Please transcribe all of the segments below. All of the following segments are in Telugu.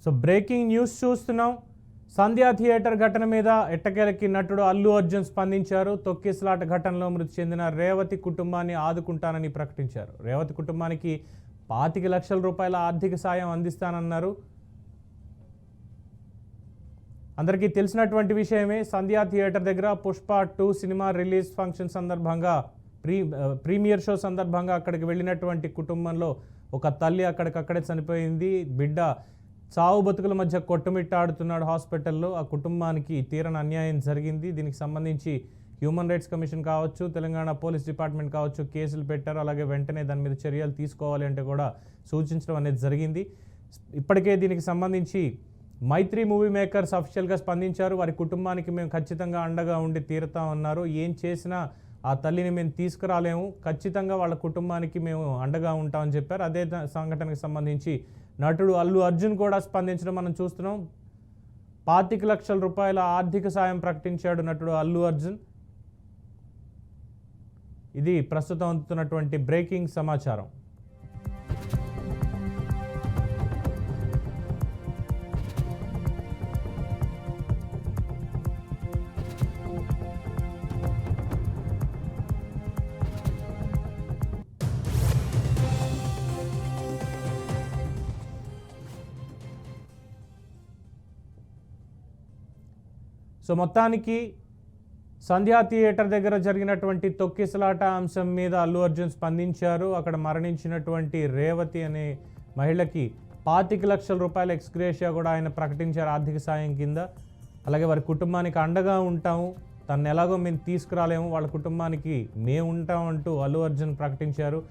సో బ్రేకింగ్ న్యూస్ చూస్తున్నాం. సంధ్యా థియేటర్ ఘటన మీద ఎట్టకేలకి నటుడు అల్లు అర్జున్ స్పందించారు. తొక్కిసలాట ఘటనలో మృతి చెందిన రేవతి కుటుంబాన్ని ఆదుకుంటానని ప్రకటించారు. రేవతి కుటుంబానికి 25 లక్షల రూపాయల ఆర్థిక సాయం అందిస్తానన్నారు. అందరికీ తెలిసినటువంటి విషయమే. సంధ్యా థియేటర్ దగ్గర పుష్ప 2 సినిమా రిలీజ్ ఫంక్షన్ సందర్భంగా ప్రీమియర్ షో సందర్భంగా అక్కడికి వెళ్ళినటువంటి కుటుంబంలో ఒక తల్లి అక్కడికక్కడే చనిపోయింది. బిడ్డ చావు బతుకుల మధ్య కొట్టుమిట్టాడుతున్నాడు హాస్పిటల్లో. ఆ కుటుంబానికి తీరని అన్యాయం జరిగింది. దీనికి సంబంధించి హ్యూమన్ రైట్స్ కమిషన్ కావచ్చు, తెలంగాణ పోలీస్ డిపార్ట్మెంట్ కావచ్చు కేసులు పెట్టారు. అలాగే వెంటనే దాని మీద చర్యలు తీసుకోవాలి అంటే కూడా సూచించడం అనేది జరిగింది. ఇప్పటికే దీనికి సంబంధించి మైత్రి మూవీ మేకర్స్ అఫీషియల్గా స్పందించారు. వారి కుటుంబానికి మేము ఖచ్చితంగా అండగా ఉండి తీరుతామన్నారు. ఏం చేసినా ఆ తల్లిని మేము తీసుకురాలేము, ఖచ్చితంగా వాళ్ళ కుటుంబానికి మేము అండగా ఉంటామని చెప్పారు. అదే సంఘటనకు సంబంధించి నటుడు అల్లు అర్జున్ కూడా స్పందించడం మనం చూస్తున్నాం. 25 లక్షల రూపాయల ఆర్థిక సాయం ప్రకటించాడు నటుడు అల్లు అర్జున్. ఇది ప్రస్తుతం అందుతున్నటువంటి బ్రేకింగ్ సమాచారం. సో మొత్తానికి సంధ్యా థియేటర్ దగ్గర జరిగినటువంటి తొక్కిసలాట అంశం మీద అల్లు అర్జున్ స్పందించారు. అక్కడ మరణించినటువంటి రేవతి అనే మహిళకి 25 లక్షల రూపాయల ఎక్స్గ్రేషియా కూడా ఆయన ప్రకటించారు ఆర్థిక సాయం కింద. అలాగే వారి కుటుంబానికి అండగా ఉంటాము, తను ఎలాగో మేము తీసుకురాలేము, వాళ్ళ కుటుంబానికి మేము ఉంటామంటూ అల్లు అర్జున్ ప్రకటించారు.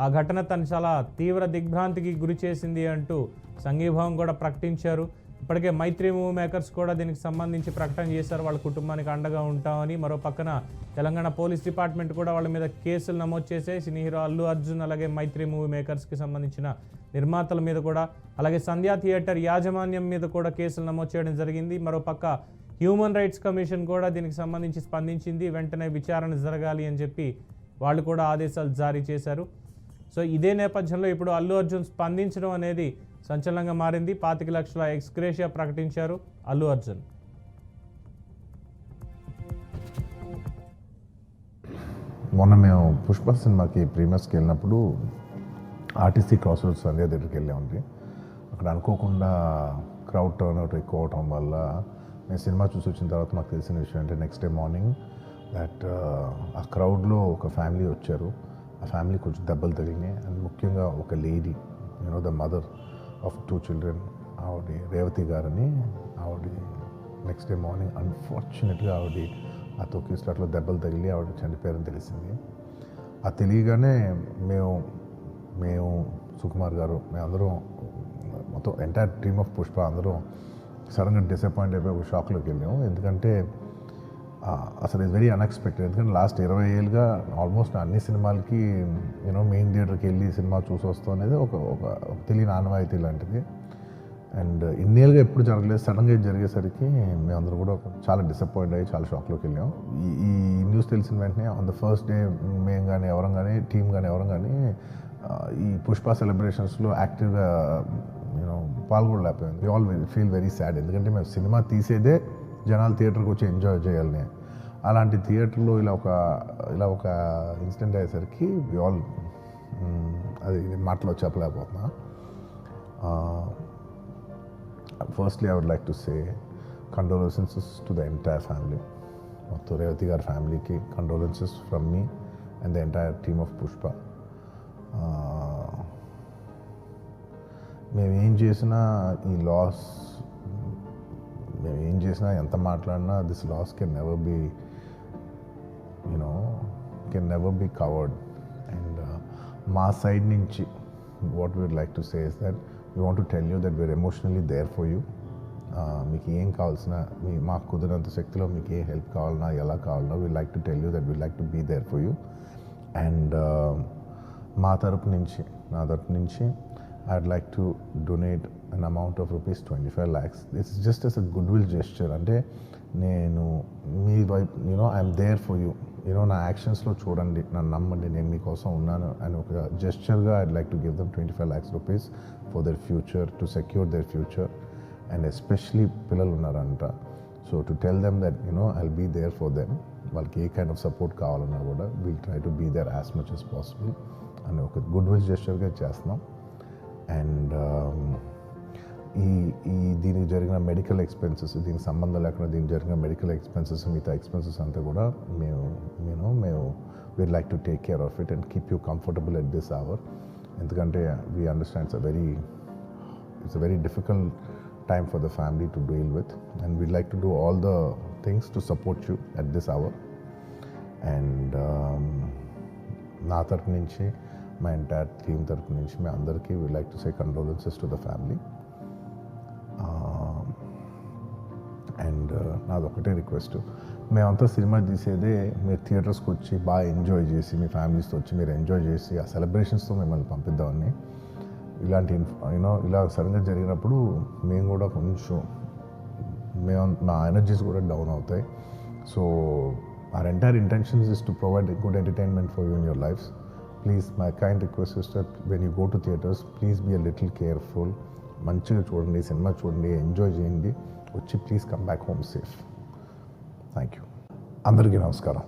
ఆ ఘటన తను చాలా తీవ్ర దిగ్భ్రాంతికి గురి చేసింది అంటూ సంఘీభావం కూడా ప్రకటించారు. ఇప్పటికే మైత్రి మూవీ మేకర్స్ కూడా దీనికి సంబంధించి ప్రకటన చేశారు, వాళ్ళ కుటుంబానికి అండగా ఉంటామని. మరో పక్కన తెలంగాణ పోలీస్ డిపార్ట్మెంట్ కూడా వాళ్ళ మీద కేసులు నమోదు చేసే సినీ హీరో అల్లు అర్జున్ అలాగే మైత్రి మూవీ మేకర్స్కి సంబంధించిన నిర్మాతల మీద కూడా, అలాగే సంధ్యా థియేటర్ యాజమాన్యం మీద కూడా కేసులు నమోదు చేయడం జరిగింది. మరో పక్క హ్యూమన్ రైట్స్ కమిషన్ కూడా దీనికి సంబంధించి స్పందించింది. వెంటనే విచారణ జరగాలి అని చెప్పి వాళ్ళు కూడా ఆదేశాలు జారీ చేశారు. సో ఇదే నేపథ్యంలో ఇప్పుడు అల్లు అర్జున్ స్పందించడం అనేది సంచలనంగా మారింది. 25 లక్షల ఎక్స్గ్రేషియా ప్రకటించారు అల్లు అర్జున్. మొన్న మేము పుష్ప సినిమాకి ప్రీమియర్స్కి వెళ్ళినప్పుడు ఆర్టీసీ క్రాస్ రోడ్స్ సంధ్యా దగ్గరికి వెళ్ళామండి. అక్కడ అనుకోకుండా క్రౌడ్ టర్న్ అవుట్ ఎక్కువ అవటం వల్ల మేము సినిమా చూసి వచ్చిన తర్వాత మాకు తెలిసిన విషయం అంటే నెక్స్ట్ డే మార్నింగ్ దట్ ఆ క్రౌడ్లో ఒక ఫ్యామిలీ వచ్చారు. ఆ ఫ్యామిలీ కొంచెం దెబ్బలు తగిలినాయి. అండ్ ముఖ్యంగా ఒక lady, the mother of 2 children, ఆవిడ రేవతి గారని, ఆవిడ నెక్స్ట్ డే మార్నింగ్ అన్ఫార్చునేట్గా ఆవిడ ఆ తొక్కిసలాటలో దెబ్బలు తగిలి ఆవిడ చనిపోయారని తెలిసింది. ఆ తెలియగానే మేము సుకుమార్ గారు, మేమందరం మొత్తం ఎంటైర్ టీమ్ ఆఫ్ పుష్ప అందరం సడన్గా డిసప్పాయింట్ అయిపోయి ఒక షాక్లోకి వెళ్ళాము. ఎందుకంటే అసలు ఇట్స్ వెరీ అన్ఎక్స్పెక్టెడ్. ఎందుకంటే లాస్ట్ 20 ఏళ్ళుగా ఆల్మోస్ట్ అన్ని సినిమాలకి మెయిన్ థియేటర్కి వెళ్ళి సినిమా చూసి వస్తాం అనేది ఒక తెలియని ఆనవాయితీ లాంటిది. అండ్ ఇన్నేళ్ళుగా ఎప్పుడు జరగలేదు. సడన్గా ఇది జరిగేసరికి మేమందరూ కూడా చాలా డిసప్పాయింట్ అయ్యి చాలా షాక్లోకి వెళ్ళాం. ఈ న్యూస్ తెలిసిన వెంటనే ఆన్ ద ఫస్ట్ డే మేము కానీ ఎవరం కానీ టీం కానీ ఎవరం కానీ ఈ పుష్ప సెలబ్రేషన్స్లో యాక్టివ్గా పాల్గొనలేకపోయింది. We all feel very sad. ఎందుకంటే మేము సినిమా తీసేదే జనాలు థియేటర్కి వచ్చి ఎంజాయ్ చేయాలని, అలాంటి థియేటర్లో ఇలా ఒక ఇన్సిడెంట్ అయ్యేసరికి వి ఆల్ అది మాటలో చెప్పలేకపోతున్నా. Firstly I would like to say condolences to the entire family. మొత్తం రేవతి గారి ఫ్యామిలీకి condolences from me and the entire team of Pushpa. మేమేం చేసినా ఈ లాస్, మేమేం చేసినా ఎంత మాట్లాడినా this loss can never be covered. And మా సైడ్ నుంచి what we would like to say is that we want to tell you that we are emotionally there for you. మీకు ఏం కావాల్సిన, మాకు కుదిరినంత శక్తిలో మీకు ఏ హెల్ప్ కావాలన్నా ఎలా కావాలన్నా we like to tell you that we like to be there for you. And నా తరపు నుంచి I'd like to donate an amount of rupees 25 lakhs. This is just as a goodwill gesture. అంటే నేను మీ వైపు ఐఎమ్ దేర్ ఫర్ యూ, నా యాక్షన్స్లో చూడండి, నన్ను నమ్మండి, నేను మీకోసం ఉన్నాను అని ఒక జెస్చర్గా I'd like to give them 25 lakhs rupees for their future, to secure their future. And especially పిల్లలు ఉన్నారంట. So to tell them that I'll be there for them. వాళ్ళకి ఏ కైండ్ ఆఫ్ సపోర్ట్ కావాలన్నా కూడా will try to be there as much as possible అని ఒక గుడ్ విల్ జెస్చర్గా చేస్తున్నాం. అండ్ ఈ దీనికి జరిగిన మెడికల్ ఎక్స్పెన్సెస్, దీనికి సంబంధం లేకుండా దీనికి జరిగిన మెడికల్ ఎక్స్పెన్సెస్, మిగతా ఎక్స్పెన్సెస్ అంతా కూడా మేము we'd like to take care of it and keep you comfortable at this hour. ఎందుకంటే we understand it's a very difficult time for the family to deal with, and we'd like to do all the things to support you at this hour. And నా తరపు నుంచి, మా ఎంటైర్ టీమ్ తరపు నుంచి మీ అందరికీ we'd like to say condolences to the family. And నాది ఒకటే రిక్వెస్ట్, మేమంతా సినిమా తీసేదే మీరు థియేటర్స్కి వచ్చి బాగా ఎంజాయ్ చేసి, మీ ఫ్యామిలీస్తో వచ్చి మీరు ఎంజాయ్ చేసి ఆ సెలబ్రేషన్స్తో మిమ్మల్ని పంపిద్దామని. ఇలాంటి ఇలా సడన్గా జరిగినప్పుడు మేము కూడా కొంచెం మా ఎనర్జీస్ కూడా డౌన్ అవుతాయి. So our entire intentions is to provide a good entertainment for you in your lives. Please, my kind request is that when you go to theatres, please be a little careful. మంచిగా చూడండి, సినిమా చూడండి, ఎంజాయ్ చేయండి, వచ్చి please come back home safe. Thank you. అందరికీ నమస్కారం.